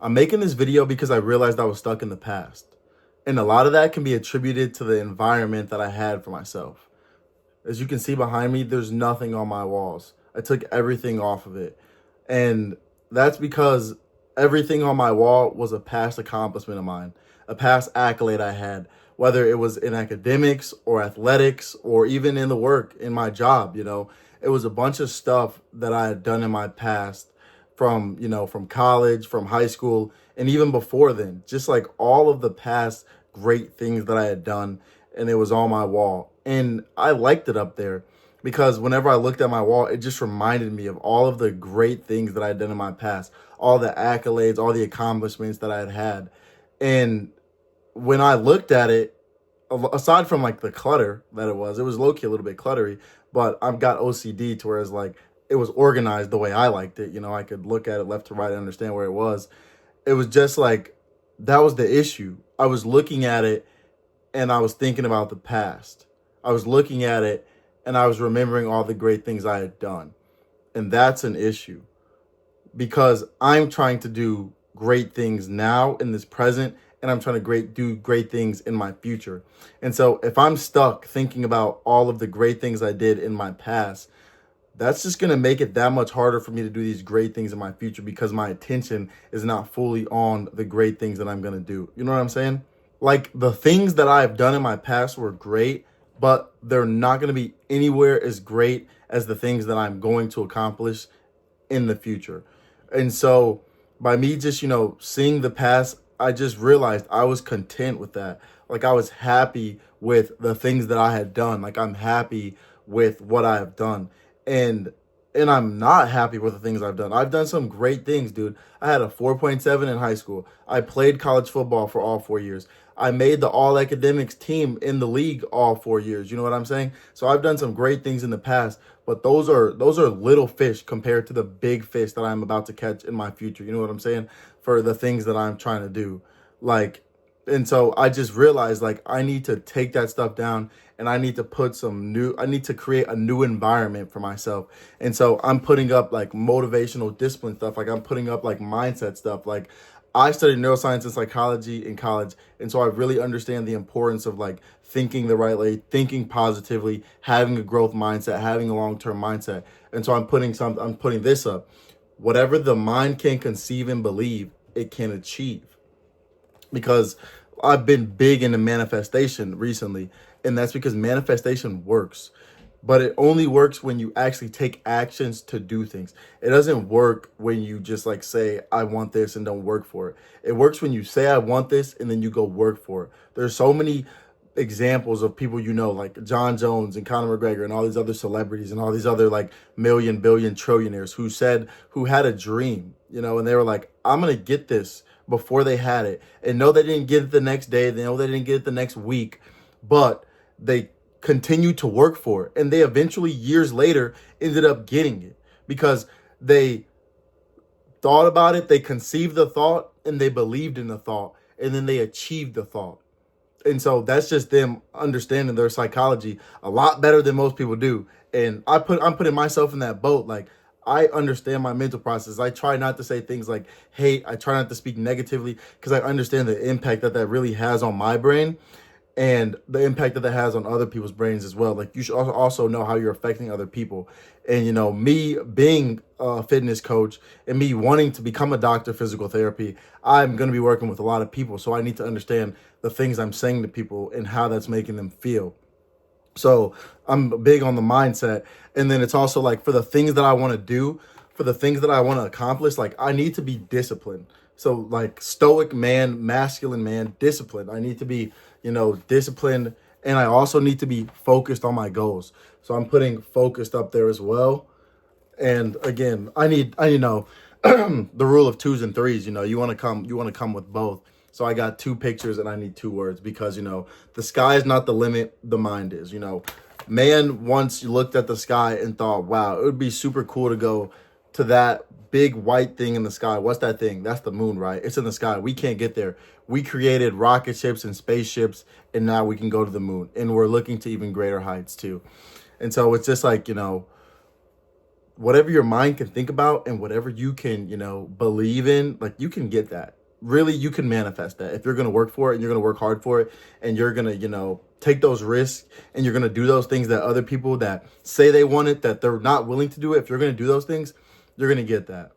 I'm making this video because I realized I was stuck in the past. And a lot of that can be attributed to the environment that I had for myself. As you can see behind me, there's nothing on my walls. I took everything off of it. And that's because everything on my wall was a past accomplishment of mine, a past accolade I had, whether it was in academics or athletics or even in the work, in my job, It was a bunch of stuff that I had done in my past from college, from high school, and even before then. Just like all of the past great things that I had done, and it was on my wall. And I liked it up there because whenever I looked at my wall, it just reminded me of all of the great things that I had done in my past, all the accolades, all the accomplishments that I had had. And when I looked at it, aside from like the clutter that it was low key a little bit cluttery, but I've got OCD to where it's like it was organized the way I liked it. I could look at it left to right and understand where it was. It was just like that was the issue. I was looking at it and I was thinking about the past. I was looking at it and I was remembering all the great things I had done. And that's an issue because I'm trying to do great things now in this present, and I'm trying to do great things in my future. And so if I'm stuck thinking about all of the great things I did in my past, that's just going to make it that much harder for me to do these great things in my future because my attention is not fully on the great things that I'm going to do. You know what I'm saying? Like the things that I've done in my past were great, but they're not going to be anywhere as great as the things that I'm going to accomplish in the future. And so by me just, seeing the past, I just realized I was content with that. Like I was happy with the things that I had done. Like I'm happy with what I have done. And I'm not happy with the things I've done. I've done some great things, dude. I had a 4.7 in high school. I played college football for all 4 years. I made the all academics team in the league all 4 years. You know what I'm saying? So I've done some great things in the past, but those are little fish compared to the big fish that I'm about to catch in my future. You know what I'm saying? For the things that I'm trying to do. Like, and so I just realized like I need to take that stuff down and I need to create a new environment for myself. And so I'm putting up like motivational discipline stuff. Like I'm putting up like mindset stuff. Like I studied neuroscience and psychology in college. And so I really understand the importance of like thinking the right way, thinking positively, having a growth mindset, having a long-term mindset. And so I'm putting this up. Whatever the mind can conceive and believe, it can achieve, because I've been big into manifestation recently, and that's because manifestation works. But it only works when you actually take actions to do things. It doesn't work when you just like say, I want this and don't work for it. It works when you say, I want this, and then you go work for it. There's so many examples of people, like John Jones and Conor McGregor and all these other celebrities and all these other like million, billion, trillionaires who had a dream, and they were like, I'm going to get this before they had it. And no, they didn't get it the next day. They know they didn't get it the next week, but they continued to work for it. And they eventually, years later, ended up getting it because they thought about it, they conceived the thought, and they believed in the thought, and then they achieved the thought. And so that's just them understanding their psychology a lot better than most people do. And I'm putting myself in that boat. Like I understand my mental process. I try not to say things like hate. I try not to speak negatively because I understand the impact that really has on my brain and the impact that has on other people's brains as well. Like you should also know how you're affecting other people. And me being a fitness coach and me wanting to become a doctor of physical therapy, I'm going to be working with a lot of people. So I need to understand the things I'm saying to people and how that's making them feel. So I'm big on the mindset. And then it's also like for the things that I want to do, for the things that I want to accomplish, like I need to be disciplined. So like stoic man, masculine man, disciplined. I need to be, disciplined. And I also need to be focused on my goals. So I'm putting focused up there as well. And again, I know the rule of twos and threes. You want to come with both. So I got two pictures and I need two words because the sky is not the limit, the mind is. Man once looked at the sky and thought, wow, it would be super cool to go to that big white thing in the sky. What's that thing? That's the moon, right? It's in the sky. We can't get there. We created rocket ships and spaceships, and now we can go to the moon. And we're looking to even greater heights too. And so it's just like, whatever your mind can think about and whatever you can, believe in, like you can get that. Really, you can manifest that if you're going to work for it and you're going to work hard for it and you're going to, take those risks and you're going to do those things that other people that say they want it, that they're not willing to do it. If you're going to do those things, you're going to get that.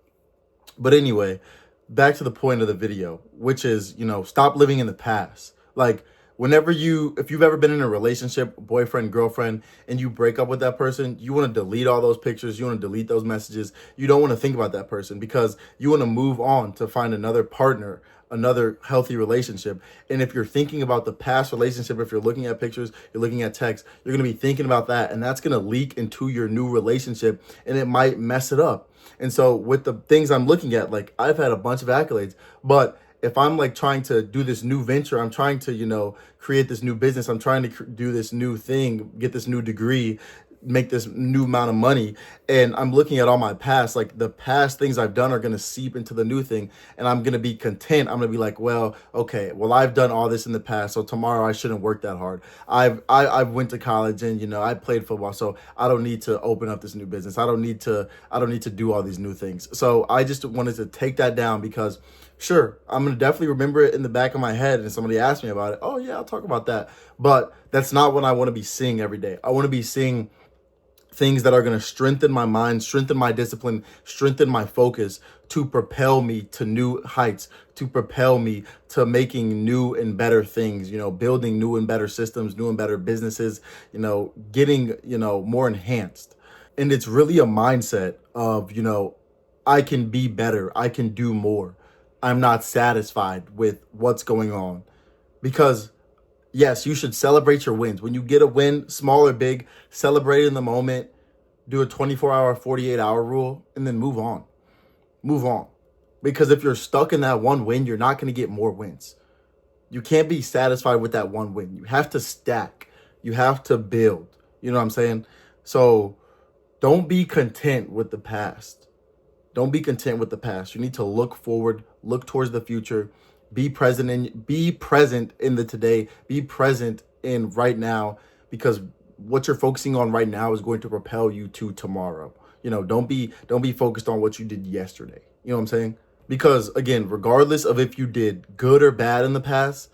But anyway, back to the point of the video, which is, stop living in the past. Like, if you've ever been in a relationship, boyfriend, girlfriend, and you break up with that person, you want to delete all those pictures, you want to delete those messages. You don't want to think about that person because you want to move on to find another partner, another healthy relationship. And if you're thinking about the past relationship, if you're looking at pictures, you're looking at texts, you're going to be thinking about that, and that's going to leak into your new relationship, and it might mess it up. And so with the things I'm looking at, like I've had a bunch of accolades, but if I'm like trying to do this new venture, I'm trying to, create this new business, I'm trying to do this new thing, get this new degree, make this new amount of money, and I'm looking at all my past, like the past things I've done are going to seep into the new thing, and I'm going to be content. I'm going to be like, well, okay, well, I've done all this in the past, so tomorrow I shouldn't work that hard. I've went to college and I played football, so I don't need to open up this new business. I don't need to do all these new things. So I just wanted to take that down because sure, I'm going to definitely remember it in the back of my head, and somebody asked me about it. Oh yeah, I'll talk about that. But that's not what I want to be seeing every day. I want to be seeing things that are going to strengthen my mind, strengthen my discipline, strengthen my focus to propel me to new heights, to propel me to making new and better things, building new and better systems, new and better businesses, getting, more enhanced. And it's really a mindset of, I can be better. I can do more. I'm not satisfied with what's going on because yes, you should celebrate your wins. When you get a win, small or big, celebrate in the moment, do a 24-hour, 48-hour rule, and then move on. Move on. Because if you're stuck in that one win, you're not going to get more wins. You can't be satisfied with that one win. You have to stack. You have to build. You know what I'm saying? So don't be content with the past. Don't be content with the past. You need to look forward, look towards the future, be present in the today, be present in right now, because what you're focusing on right now is going to propel you to tomorrow. Don't be focused on what you did yesterday. You know what I'm saying? Because again, regardless of if you did good or bad in the past,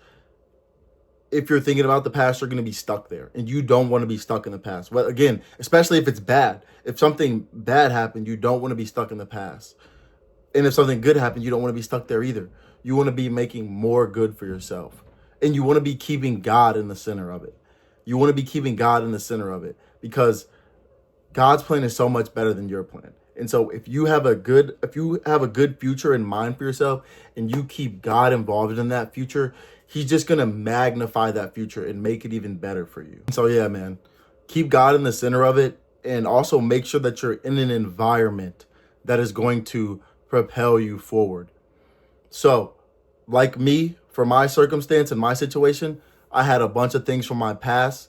if you're thinking about the past, you're going to be stuck there, and you don't want to be stuck in the past. But again, especially if it's bad, if something bad happened, you don't want to be stuck in the past. And if something good happened, you don't want to be stuck there either. You want to be making more good for yourself, and you want to be keeping God in the center of it. You want to be keeping God in the center of it because God's plan is so much better than your plan. And so if you have a good future in mind for yourself and you keep God involved in that future, he's just going to magnify that future and make it even better for you. So yeah, man, keep God in the center of it, and also make sure that you're in an environment that is going to propel you forward. So like me, for my circumstance and my situation, I had a bunch of things from my past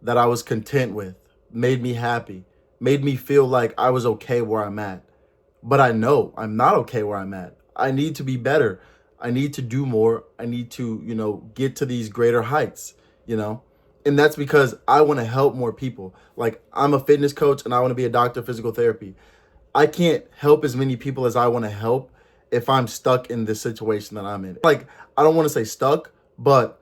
that I was content with, made me happy, made me feel like I was okay where I'm at. But I know I'm not okay where I'm at. I need to be better. I need to do more. I need to, get to these greater heights, And that's because I want to help more people. Like, I'm a fitness coach and I want to be a doctor of physical therapy. I can't help as many people as I want to help if I'm stuck in this situation that I'm in. Like, I don't want to say stuck, but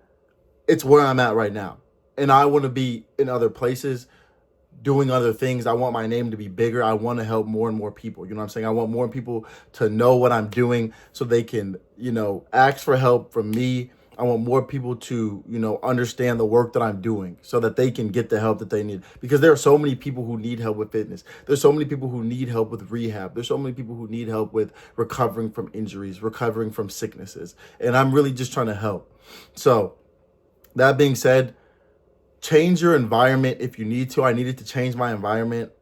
it's where I'm at right now. And I want to be in other places doing other things. I want my name to be bigger. I want to help more and more people. You know what I'm saying? I want more people to know what I'm doing so they can, ask for help from me. I want more people to, understand the work that I'm doing so that they can get the help that they need. Because there are so many people who need help with fitness. There's so many people who need help with rehab. There's so many people who need help with recovering from injuries, recovering from sicknesses. And I'm really just trying to help. So that being said, change your environment if you need to. I needed to change my environment.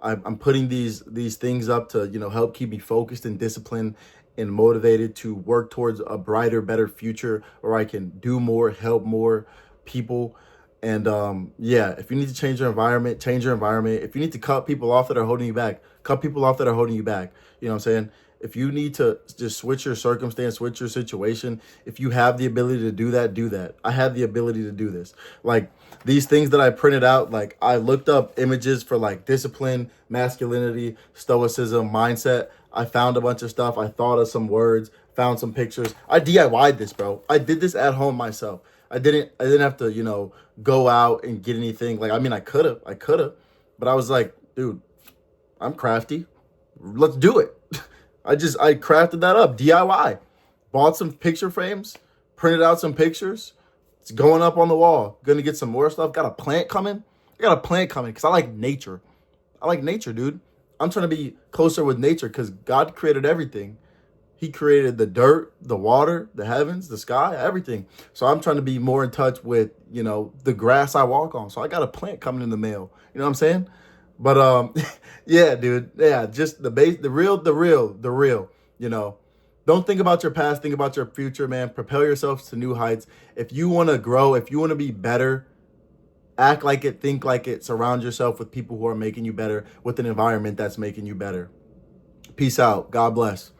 I'm putting these things up to, help keep me focused and disciplined and motivated to work towards a brighter, better future where I can do more, help more people. And if you need to change your environment, change your environment. If you need to cut people off that are holding you back, cut people off that are holding you back. You know what I'm saying? If you need to just switch your circumstance, switch your situation, if you have the ability to do that, do that. I had the ability to do this. Like these things that I printed out, like I looked up images for like discipline, masculinity, stoicism, mindset. I found a bunch of stuff. I thought of some words, found some pictures. I DIY'd this, bro. I did this at home myself. I didn't have to, go out and get anything. Like, I mean, I could have, but I was like, dude, I'm crafty. Let's do it. I crafted that up, DIY. Bought some picture frames, printed out some pictures. It's going up on the wall. Gonna get some more stuff. Got a plant coming. I got a plant coming because I like nature. I like nature, dude. I'm trying to be closer with nature because God created everything. He created the dirt, the water, the heavens, the sky, everything. So I'm trying to be more in touch with, the grass I walk on. So I got a plant coming in the mail. You know what I'm saying? But yeah, dude. Yeah, just the base, the real. Don't think about your past, think about your future, man. Propel yourself to new heights. If you want to grow, if you want to be better, act like it, think like it, surround yourself with people who are making you better, with an environment that's making you better. Peace out. God bless.